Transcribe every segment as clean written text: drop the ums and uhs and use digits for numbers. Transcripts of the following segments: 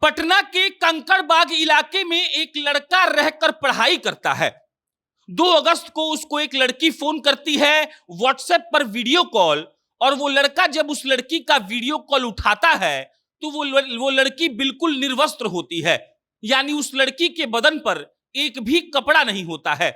पटना के कंकड़बाग इलाके में एक लड़का रहकर पढ़ाई करता है। 2 अगस्त को उसको एक लड़की फोन करती है व्हाट्सएप पर वीडियो कॉल, और वो लड़का जब उस लड़की का वीडियो कॉल उठाता है तो वो लड़की बिल्कुल निर्वस्त्र होती है, यानी उस लड़की के बदन पर एक भी कपड़ा नहीं होता है।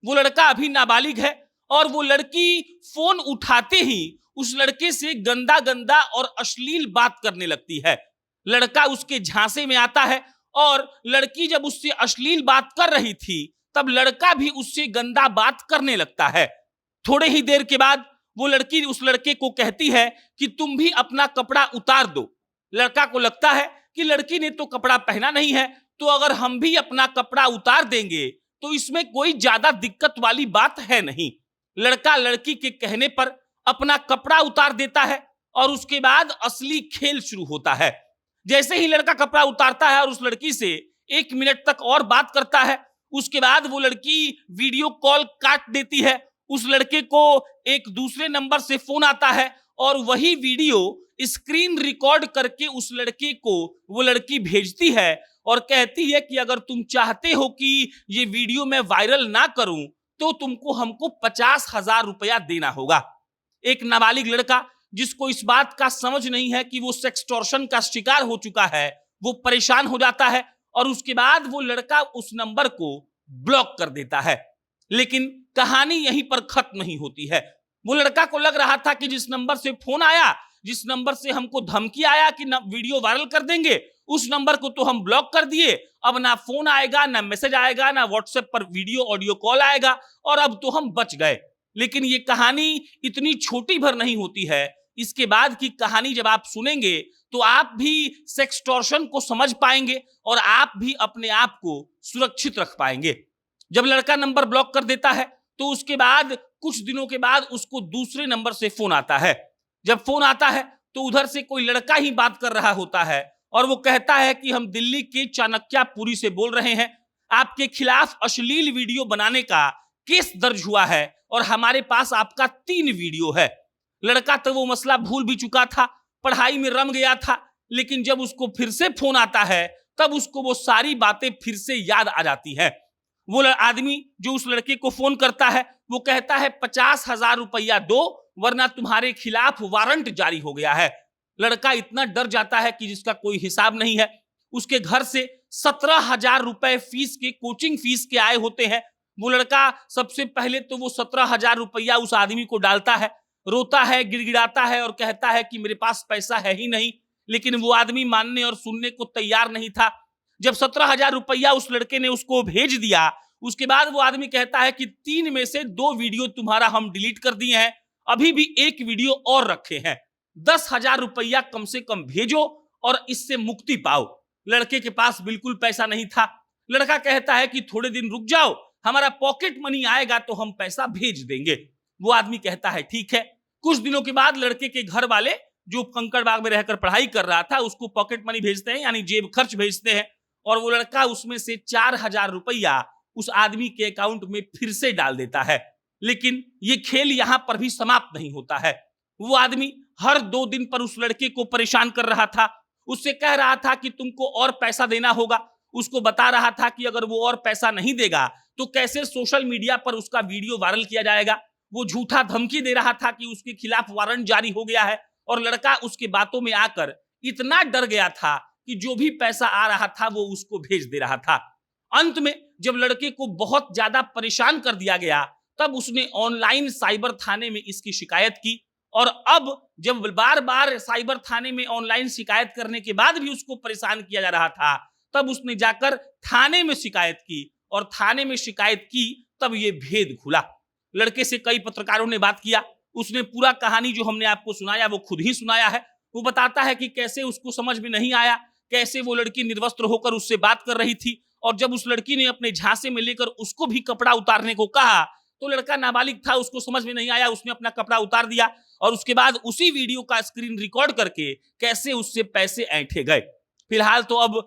वो लड़का अभी नाबालिग है और वो लड़की फोन उठाते ही उस लड़के से गंदा गंदा और अश्लील बात करने लगती है। लड़का उसके झांसे में आता है और लड़की जब उससे अश्लील बात कर रही थी तब लड़का भी उससे गंदा बात करने लगता है। थोड़े ही देर के बाद वो लड़की उस लड़के को कहती है कि तुम भी अपना कपड़ा उतार दो। लड़का को लगता है कि लड़की ने तो कपड़ा पहना नहीं है, तो अगर हम भी अपना कपड़ा उतार देंगे तो इसमें कोई ज्यादा दिक्कत वाली बात है नहीं। लड़का लड़की के कहने पर अपना कपड़ा उतार देता है और उसके बाद असली खेल शुरू होता है। जैसे ही लड़का कपड़ा उतारता है और उस लड़की से 1 मिनट तक और बात करता है, उसके बाद वो लड़की वीडियो कॉल काट देती है। उस लड़के को एक दूसरे नंबर से फोन आता है और वही वीडियो स्क्रीन रिकॉर्ड करके उस लड़के को वो लड़की भेजती है और कहती है कि अगर तुम चाहते हो कि ये वीडियो मैं वायरल ना करूं तो तुमको हमको 50,000 रुपया देना होगा। एक नाबालिग लड़का जिसको इस बात का समझ नहीं है कि वो सेक्सटॉर्शन का शिकार हो चुका है, वो परेशान हो जाता है और उसके बाद वो लड़का उस नंबर को ब्लॉक कर देता है। लेकिन कहानी यहीं पर खत्म नहीं होती है। वो लड़का को लग रहा था कि जिस नंबर से फोन आया, जिस नंबर से हमको धमकी आया कि वीडियो वायरल कर देंगे, उस नंबर को तो हम ब्लॉक कर दिए, अब ना फोन आएगा, ना मैसेज आएगा, ना व्हाट्सएप पर वीडियो ऑडियो कॉल आएगा और अब तो हम बच गए। लेकिन ये कहानी इतनी छोटी भर नहीं होती है। इसके बाद की कहानी जब आप सुनेंगे तो आप भी सेक्सटॉर्शन को समझ पाएंगे और आप भी अपने आप को सुरक्षित रख पाएंगे। जब लड़का नंबर ब्लॉक कर देता है तो उसके बाद कुछ दिनों के बाद उसको दूसरे नंबर से फोन आता है। जब फोन आता है तो उधर से कोई लड़का ही बात कर रहा होता है और वो कहता है कि हम दिल्ली के चाणक्यपुरी से बोल रहे हैं, आपके खिलाफ अश्लील वीडियो बनाने का केस दर्ज हुआ है और हमारे पास आपका 3 वीडियो है। लड़का तो वो मसला भूल भी चुका था, पढ़ाई में रम गया था, लेकिन जब उसको फिर से फोन आता है तब उसको वो सारी बातें फिर से याद आ जाती है। वो आदमी जो उस लड़के को फोन करता है वो कहता है 50,000 रुपया दो वरना तुम्हारे खिलाफ वारंट जारी हो गया है। लड़का इतना डर जाता है कि जिसका कोई हिसाब नहीं है। उसके घर से 17,000 रुपए फीस के कोचिंग फीस के आए होते हैं। वो लड़का सबसे पहले तो वो 17,000 रुपया उस आदमी को डालता है, रोता है, गिड़गिड़ाता है और कहता है कि मेरे पास पैसा है ही नहीं। लेकिन वो आदमी मानने और सुनने को तैयार नहीं था। जब 17,000 रुपया उस लड़के ने उसको भेज दिया, उसके बाद वो आदमी कहता है कि 3 में से 2 वीडियो तुम्हारा हम डिलीट कर दिए हैं, अभी भी 1 वीडियो और रखे हैं, 10,000 रुपया कम से कम भेजो और इससे मुक्ति पाओ। लड़के के पास बिल्कुल पैसा नहीं था। लड़का कहता है कि थोड़े दिन रुक जाओ, हमारा पॉकेट मनी आएगा तो हम पैसा भेज देंगे। वो आदमी कहता है ठीक है। कुछ दिनों के बाद लड़के के घर वाले जो कंकड़बाग में रहकर पढ़ाई कर रहा था उसको पॉकेट मनी भेजते हैं, यानी जेब खर्च भेजते हैं, और वो लड़का उसमें से 4,000 रुपया उस आदमी के अकाउंट में फिर से डाल देता है। लेकिन ये खेल यहां पर भी समाप्त नहीं होता है। वो आदमी हर 2 दिन पर उस लड़के को परेशान कर रहा था। उससे कह रहा था कि तुमको और पैसा देना होगा। उसको बता रहा था कि अगर वो और पैसा नहीं देगा तो कैसे सोशल मीडिया पर उसका वीडियो वायरल किया जाएगा। वो झूठा धमकी दे रहा था कि उसके खिलाफ वारंट जारी हो गया है, और लड़का उसके बातों में आकर इतना डर गया था कि जो भी पैसा आ रहा था वो उसको भेज दे रहा था। अंत में जब लड़के को बहुत ज्यादा परेशान कर दिया गया तब उसने ऑनलाइन साइबर थाने में इसकी शिकायत की, और अब जब बार बार साइबर थाने में ऑनलाइन शिकायत करने के बाद भी उसको परेशान किया जा रहा था तब उसने जाकर थाने में शिकायत की, और थाने में शिकायत की तब ये भेद खुला। लड़के से कई पत्रकारों ने बात किया। उसने पूरा कहानी जो हमने आपको सुनाया वो खुद ही सुनाया है। वो बताता है कि कैसे उसको समझ में नहीं आया, कैसे वो लड़की निर्वस्त्र होकर उससे बात कर रही थी, और जब उस लड़की ने अपने झांसे में लेकर उसको भी कपड़ा उतारने को कहा तो लड़का नाबालिग था, उसको समझ में नहीं आया, उसने अपना कपड़ा उतार दिया और उसके बाद उसी वीडियो का स्क्रीन रिकॉर्ड करके कैसे उससे पैसे ऐंठे गए। फिलहाल तो अब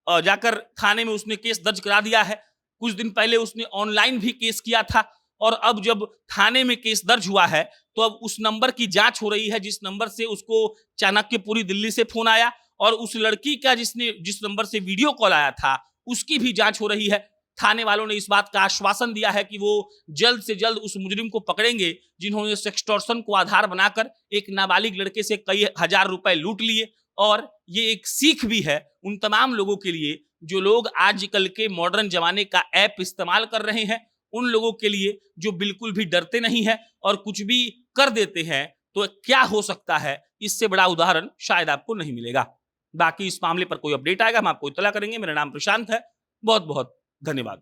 जाकर थाने में उसने केस दर्ज करा दिया है। कुछ दिन पहले उसने ऑनलाइन भी केस किया था, और अब जब थाने में केस दर्ज हुआ है तो अब उस नंबर की जांच हो रही है जिस नंबर से उसको चाणक्यपुरी दिल्ली से फोन आया, और उस लड़की का जिस नंबर से वीडियो कॉल आया था उसकी भी जांच हो रही है। थाने वालों ने इस बात का आश्वासन दिया है कि वो जल्द से जल्द उस मुजरिम को पकड़ेंगे जिन्होंने सेक्सटॉर्शन को आधार बनाकर एक नाबालिग लड़के से कई हजार रुपए लूट लिए। और ये एक सीख भी है उन तमाम लोगों के लिए जो लोग आजकल के मॉडर्न जमाने का ऐप इस्तेमाल कर रहे हैं, उन लोगों के लिए जो बिल्कुल भी डरते नहीं है और कुछ भी कर देते हैं तो क्या हो सकता है, इससे बड़ा उदाहरण शायद आपको नहीं मिलेगा। बाकी इस मामले पर कोई अपडेट आएगा हम आपको इत्तला करेंगे। मेरा नाम प्रशांत है। बहुत बहुत धन्यवाद।